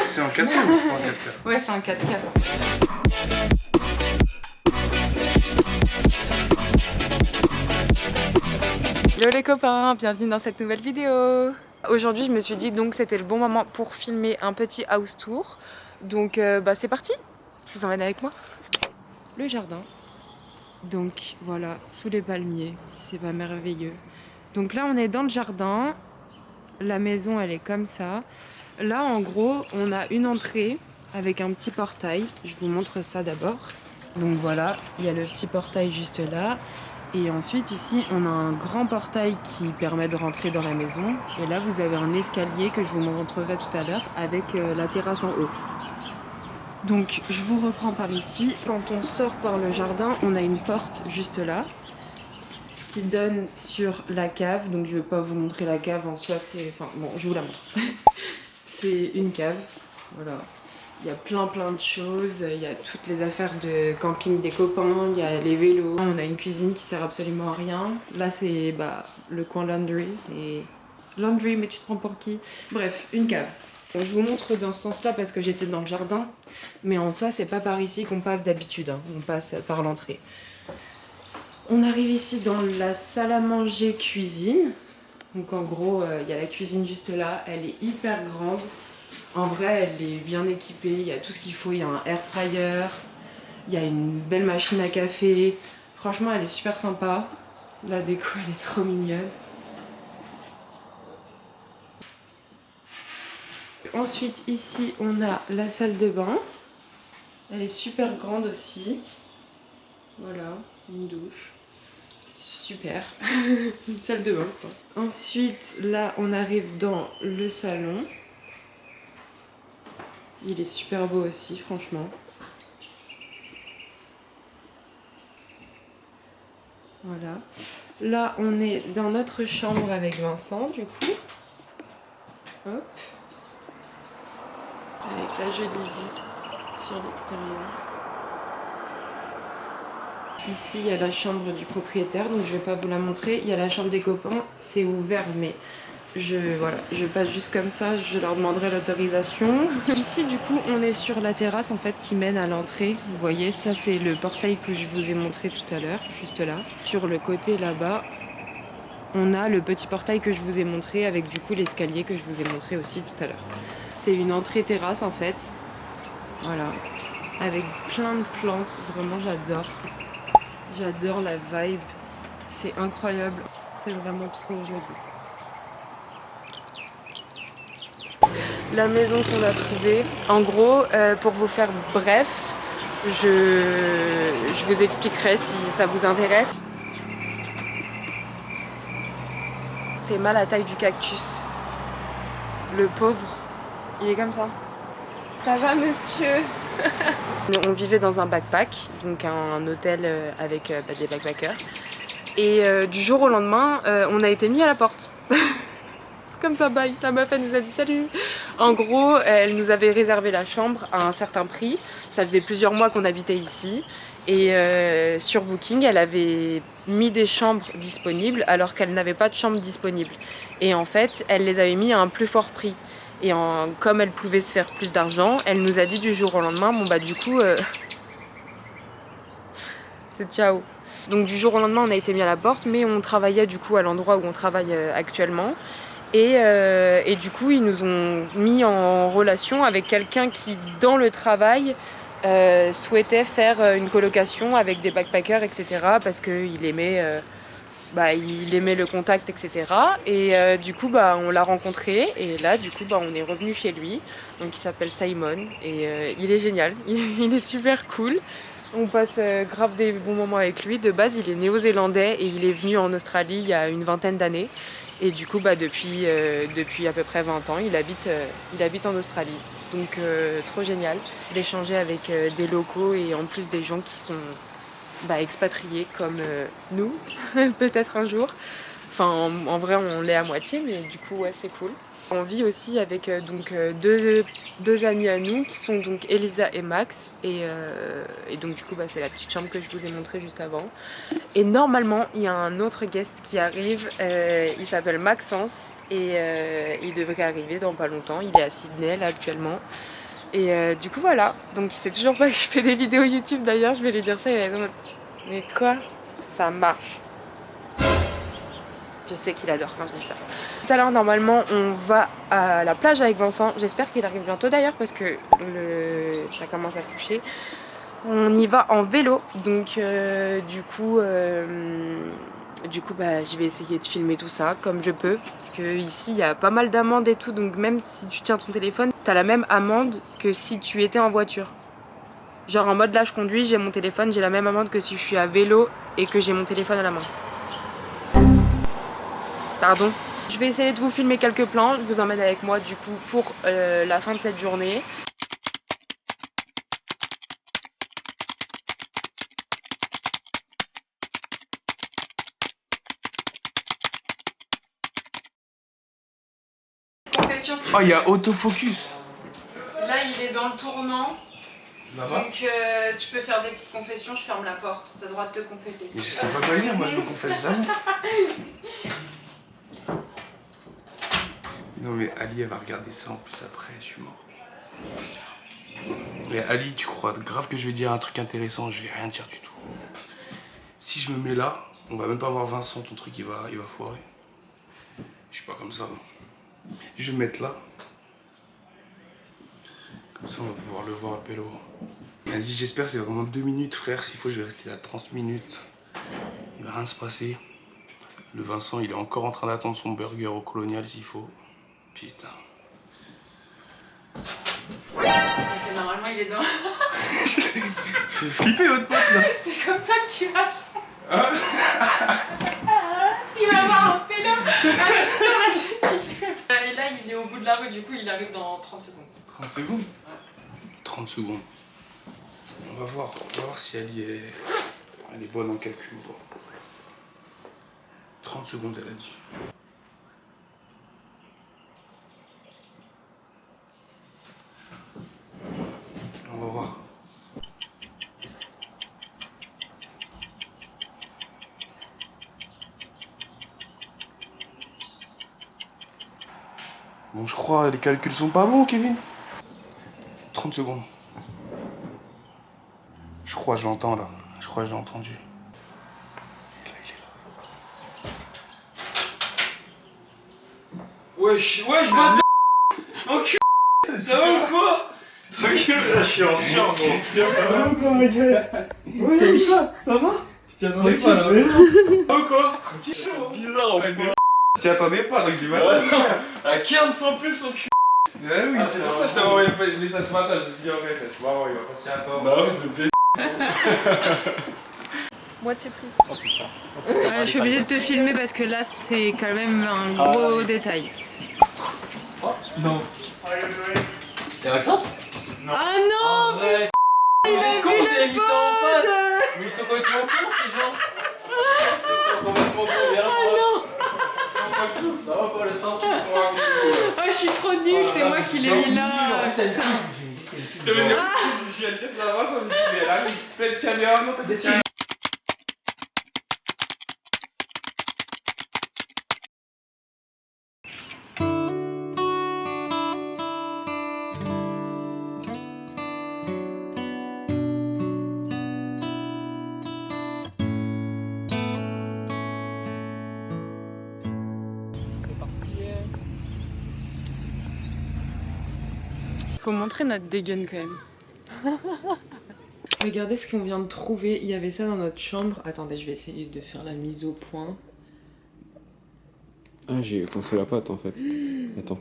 C'est en 4x ou c'est pas en 4x? Ouais, c'est un 4x4. Hello les copains, bienvenue dans cette nouvelle vidéo. Aujourd'hui je me suis dit donc c'était le bon moment pour filmer un petit house tour. Donc c'est parti, je vous emmène avec moi. Le jardin. Donc voilà, sous les palmiers, c'est pas merveilleux. Donc là on est dans le jardin, la maison elle est comme ça. Là en gros on a une entrée avec un petit portail, je vous montre ça d'abord. Donc voilà, il y a le petit portail juste là. Et ensuite ici on a un grand portail qui permet de rentrer dans la maison. Et là vous avez un escalier que je vous montrerai tout à l'heure avec la terrasse en haut. Donc je vous reprends par ici. Quand on sort par le jardin, on a une porte juste là, ce qui donne sur la cave. Donc je ne vais pas vous montrer la cave en soi, c'est... Enfin bon, je vous la montre. C'est une cave, voilà. Il y a plein de choses, il y a toutes les affaires de camping des copains, il y a les vélos. On a une cuisine qui sert absolument à rien. Là c'est le coin laundry. Et... Laundry, mais tu te prends pour qui? Bref, une cave. Bon, je vous montre dans ce sens-là parce que j'étais dans le jardin, mais en soi c'est pas par ici qu'on passe d'habitude, hein. On passe par l'entrée. On arrive ici dans la salle à manger cuisine. Donc en gros il y a la cuisine juste là, elle est hyper grande. En vrai elle est bien équipée, il y a tout ce qu'il faut, il y a un air fryer, il y a une belle machine à café. Franchement elle est super sympa, la déco elle est trop mignonne. Ensuite ici on a la salle de bain, elle est super grande aussi, voilà, une douche, super, une salle de bain quoi. Ensuite là on arrive dans le salon, il est super beau aussi franchement. Voilà, là on est dans notre chambre avec Vincent du coup, hop. Avec la jolie vue sur l'extérieur. Ici, il y a la chambre du propriétaire, donc je vais pas vous la montrer. Il y a la chambre des copains, c'est ouvert, mais je passe juste comme ça, je leur demanderai l'autorisation. Ici, du coup, on est sur la terrasse en fait qui mène à l'entrée. Vous voyez, ça c'est le portail que je vous ai montré tout à l'heure, juste là. Sur le côté là-bas, on a le petit portail que je vous ai montré avec du coup l'escalier que je vous ai montré aussi tout à l'heure. C'est une entrée terrasse en fait. Voilà, avec plein de plantes, vraiment j'adore. J'adore la vibe, c'est incroyable, c'est vraiment trop joli. La maison qu'on a trouvée, en gros, pour vous faire bref, je vous expliquerai si ça vous intéresse. C'est mal la taille du cactus, le pauvre, il est comme ça. Ça va monsieur? On vivait dans un backpack, donc un hôtel avec des backpackers. Et du jour au lendemain, on a été mis à la porte. Comme ça, bye. La meuf, elle nous a dit salut. En gros, elle nous avait réservé la chambre à un certain prix. Ça faisait plusieurs mois qu'on habitait ici. Et sur Booking, elle avait mis des chambres disponibles alors qu'elle n'avait pas de chambre disponible. Et en fait, elle les avait mis à un plus fort prix. Et comme elle pouvait se faire plus d'argent, elle nous a dit du jour au lendemain, bon bah du coup, c'est ciao. Donc du jour au lendemain, on a été mis à la porte, mais on travaillait du coup à l'endroit où on travaille actuellement. Et du coup, ils nous ont mis en relation avec quelqu'un qui, dans le travail, souhaitait faire une colocation avec des backpackers, etc. Parce qu'il aimait... il aimait le contact, etc. Et du coup, on l'a rencontré. Et là, du coup, on est revenu chez lui. Donc, il s'appelle Simon. Et il est génial. Il est super cool. On passe grave des bons moments avec lui. De base, il est néo-zélandais et il est venu en Australie il y a une vingtaine d'années. Et du coup, depuis à peu près 20 ans, il habite en Australie. Donc, trop génial d'échanger avec des locaux et en plus des gens qui sont expatriés comme nous, peut-être un jour. Enfin, en vrai, on l'est à moitié, mais du coup, ouais, c'est cool. On vit aussi avec deux amis à nous qui sont donc Elisa et Max. Et donc, du coup, bah, c'est la petite chambre que je vous ai montrée juste avant. Et normalement, il y a un autre guest qui arrive. Il s'appelle Maxence et il devrait arriver dans pas longtemps. Il est à Sydney là actuellement. Et du coup, voilà. Donc, il sait toujours pas que je fais des vidéos YouTube d'ailleurs. Je vais lui dire ça. Il va être en mode, mais quoi? Ça marche. Je sais qu'il adore quand je dis ça. Tout à l'heure, normalement, on va à la plage avec Vincent. J'espère qu'il arrive bientôt d'ailleurs parce que ça commence à se coucher. On y va en vélo. Donc, du coup, bah, je vais essayer de filmer tout ça comme je peux. Parce que ici, il y a pas mal d'amendes et tout. Donc, même si tu tiens ton téléphone, t'as la même amende que si tu étais en voiture. Genre en mode là, je conduis, j'ai mon téléphone, j'ai la même amende que si je suis à vélo et que j'ai mon téléphone à la main. Pardon. Je vais essayer de vous filmer quelques plans, je vous emmène avec moi du coup pour la fin de cette journée. Confession. Oh, il y a autofocus. Là, il est dans le tournant. Là-bas. Donc tu peux faire des petites confessions, je ferme la porte, t'as le droit de te confesser. Mais je sais pas quoi dire, moi je me confesse jamais. Non mais Ali elle va regarder ça en plus après, je suis mort. Mais Ali, tu crois grave que je vais dire un truc intéressant, je vais rien dire du tout. Si je me mets là, on va même pas voir Vincent, ton truc il va foirer. Je suis pas comme ça. Je vais me mettre là. Comme ça on va pouvoir le voir à Pélo. Vas-y, j'espère c'est vraiment 2 minutes frère, s'il faut je vais rester là 30 minutes. Il va rien se passer. Le Vincent il est encore en train d'attendre son burger au Colonial s'il faut. Putain. Ok, normalement il est dans... Fais flipper votre pote là. C'est comme ça que tu vas... Hein? Il va avoir un pélo assis sur la chaise qui fume. Et là il est au bout de la rue, du coup il arrive dans 30 secondes. 30 secondes? Ouais. 30 secondes. On va voir si Ali elle est bonne en calcul ou pas. 30 secondes elle a dit. On va voir. Bon, je crois les calculs sont pas bons, Kevin. 30 secondes. Je crois que je l'entends là. Je crois que je l'ai entendu. Là, il est là. Wesh, bâtard! Enculé! Ça va ou quoi? Tranquille, là je suis en sueur, gros. Ça va ou quoi, ma gueule? Ouais, ça va? Tu t'y attendais pas là? Ça va ou quoi? Tranquille, bizarre en fait. Tu t'y attendais pas donc j'imagine. À 15 en plus, en cul. Ouais, oui, c'est pour ça que je t'avais envoyé le message ce matin. Je me suis dit, en vrai, c'est marrant, il va pas s'y attendre. Bah ouais, de bête. Moitié plus. Oh putain. Je suis obligée de te filmer parce que là c'est quand même un gros détail. Oh non. Y'a Maxence? Ah non! Arrête. Il a Con, vu vous avez le mis ça en pod. face. Mais ils sont complètement cons ces gens. Ils sont complètement cons, viens là. Ah non! C'est Maxence, ça va pas le sang? Oh je suis trop nulle, c'est moi qui l'ai mis là. C'est une fille. Je me dis qu'elle est une fille. Je viens de dire ça va, ça me dit, mais là, plein de caméras, non, t'as des signes. Faut montrer notre dégaine quand même. Regardez ce qu'on vient de trouver. Il y avait ça dans notre chambre. Attendez, je vais essayer de faire la mise au point. Ah, j'ai pensé la pâte en fait. Attends.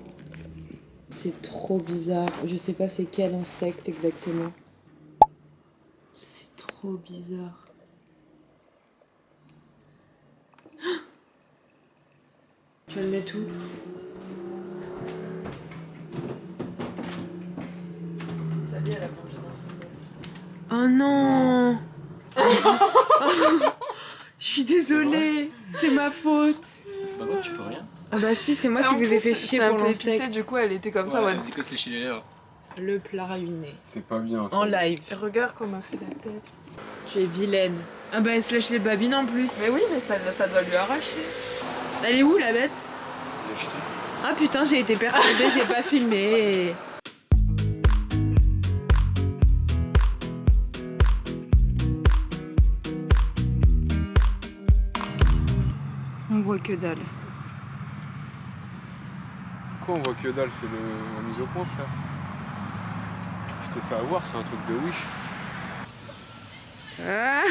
C'est trop bizarre. Je sais pas c'est quel insecte exactement. C'est trop bizarre. Je le mets tout. Salut, elle a plongé dans son bol. Oh non. Je suis désolée, c'est ma faute. Bah non, tu peux rien. Ah bah si, c'est moi En qui vous ai plus, fait chier c'est un pour peu épicé, l'insecte. du coup elle était comme ça. Ouais, Ouais. c'est que se lécher les lèvres. Le plat ruiné. C'est pas bien. En live. Et regarde comment m'a fait la tête. Tu es vilaine. Ah bah elle se lèche les babines en plus. Mais oui, mais ça doit lui arracher. Elle est où la bête? Ah putain, j'ai été perturbée, j'ai pas filmé. On voit que dalle. Pourquoi on voit que dalle? Fais la mise au point, frère. Je t'ai fait avoir, c'est un truc de Wish. Ah